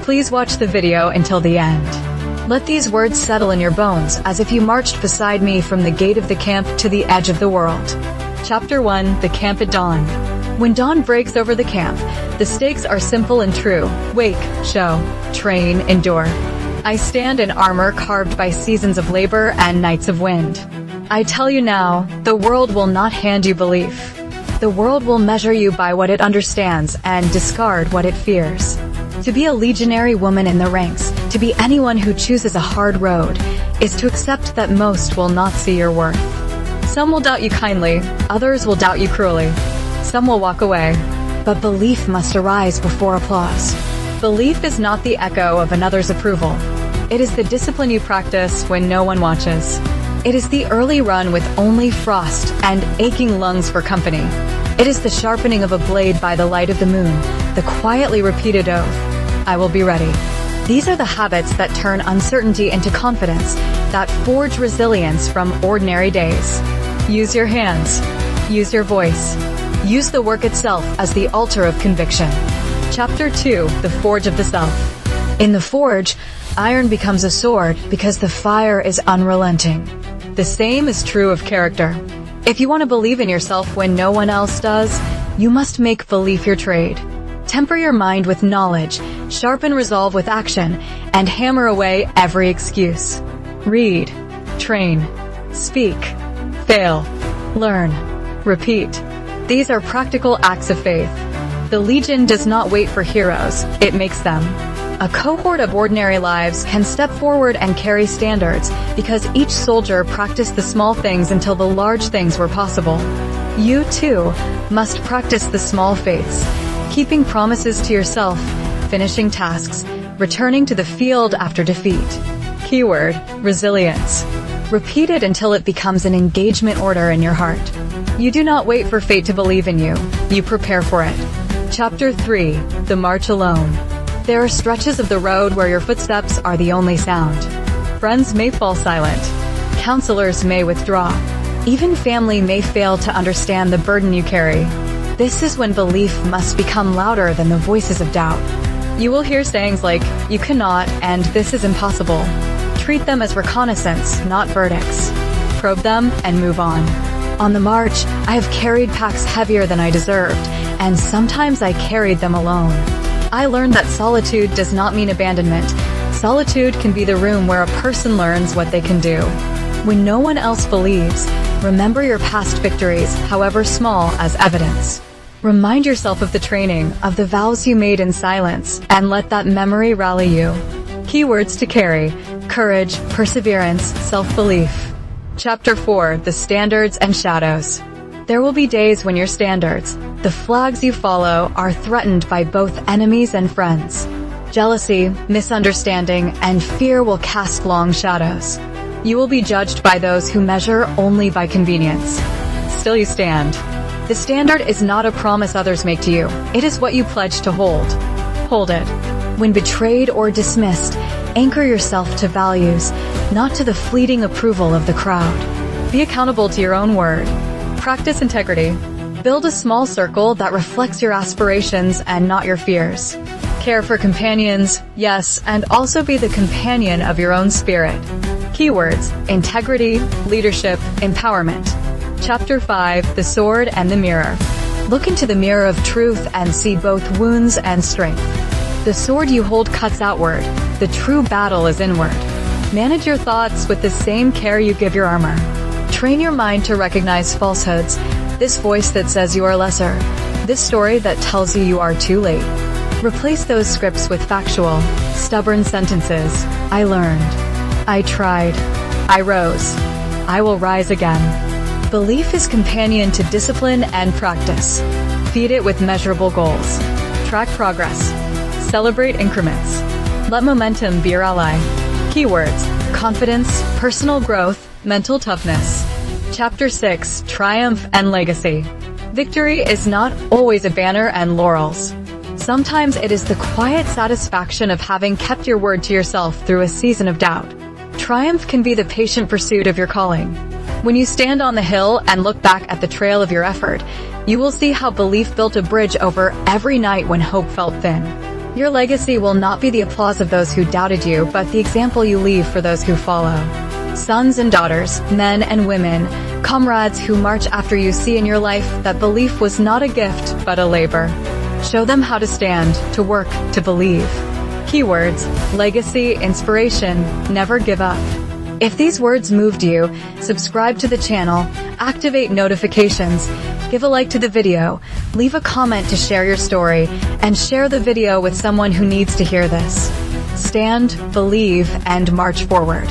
Please watch the video until the end. Let these words settle in your bones as if you marched beside me from the gate of the camp to the edge of the world. Chapter 1: The Camp at Dawn. When dawn breaks over the camp, the stakes are simple and true. Wake, show, train, endure. I stand in armor carved by seasons of labor and nights of wind. I tell you now, the world will not hand you belief. The world will measure you by what it understands and discard what it fears. To be a legionary woman in the ranks, to be anyone who chooses a hard road, is to accept that most will not see your worth. Some will doubt you kindly, others will doubt you cruelly. Some will walk away. But belief must arise before applause. Belief is not the echo of another's approval. It is the discipline you practice when no one watches. It is the early run with only frost and aching lungs for company. It is the sharpening of a blade by the light of the moon, the quietly repeated oath, I will be ready. These are the habits that turn uncertainty into confidence, that forge resilience from ordinary days. Use your hands. Use your voice. Use the work itself as the altar of conviction. Chapter 2: The Forge of the Self. In the forge, iron becomes a sword because the fire is unrelenting. The same is true of character. If you want to believe in yourself when no one else does, you must make belief your trade. Temper your mind with knowledge, sharpen resolve with action, and hammer away every excuse. Read, train, speak, fail, learn, repeat. These are practical acts of faith. The Legion does not wait for heroes, it makes them. A cohort of ordinary lives can step forward and carry standards because each soldier practiced the small things until the large things were possible. You, too, must practice the small faiths, keeping promises to yourself, finishing tasks, returning to the field after defeat. Keyword: resilience. Repeat it until it becomes an engagement order in your heart. You do not wait for fate to believe in you, you prepare for it. Chapter 3: The March Alone. There are stretches of the road where your footsteps are the only sound. Friends may fall silent. Counselors may withdraw. Even family may fail to understand the burden you carry. This is when belief must become louder than the voices of doubt. You will hear sayings like, "You cannot," and "This is impossible." Treat them as reconnaissance, not verdicts. Probe them and move on. On the march, I have carried packs heavier than I deserved, and sometimes I carried them alone. I learned that solitude does not mean abandonment. Solitude can be the room where a person learns what they can do. When no one else believes, remember your past victories, however small, as evidence. Remind yourself of the training, of the vows you made in silence, and let that memory rally you. Keywords to carry: courage, perseverance, self-belief. Chapter 4: The Standards and Shadows. There will be days when your standards, the flags you follow, are threatened by both enemies and friends. Jealousy, misunderstanding, and fear will cast long shadows. You will be judged by those who measure only by convenience. Still you stand. The standard is not a promise others make to you, it is what you pledge to hold. Hold it. When betrayed or dismissed, anchor yourself to values, not to the fleeting approval of the crowd. Be accountable to your own word. Practice integrity. Build a small circle that reflects your aspirations and not your fears. Care for companions, yes, and also be the companion of your own spirit. Keywords: integrity, leadership, empowerment. Chapter 5: The Sword and the Mirror. Look into the mirror of truth and see both wounds and strength. The sword you hold cuts outward, the true battle is inward. Manage your thoughts with the same care you give your armor. Train your mind to recognize falsehoods, this voice that says you are lesser, this story that tells you you are too late. Replace those scripts with factual, stubborn sentences. I learned. I tried. I rose. I will rise again. Belief is companion to discipline and practice. Feed it with measurable goals. Track progress. Celebrate increments. Let momentum be your ally. Keywords: confidence, personal growth, mental toughness. Chapter 6: Triumph and Legacy. Victory is not always a banner and laurels. Sometimes it is the quiet satisfaction of having kept your word to yourself through a season of doubt. Triumph can be the patient pursuit of your calling. When you stand on the hill and look back at the trail of your effort, you will see how belief built a bridge over every night when hope felt thin. Your legacy will not be the applause of those who doubted you, but the example you leave for those who follow. Sons and daughters, men and women, comrades who march after you, see in your life that belief was not a gift, but a labor. Show them how to stand, to work, to believe. Keywords: legacy, inspiration, never give up. If these words moved you, subscribe to the channel, activate notifications, give a like to the video, leave a comment to share your story, and share the video with someone who needs to hear this. Stand, believe, and march forward.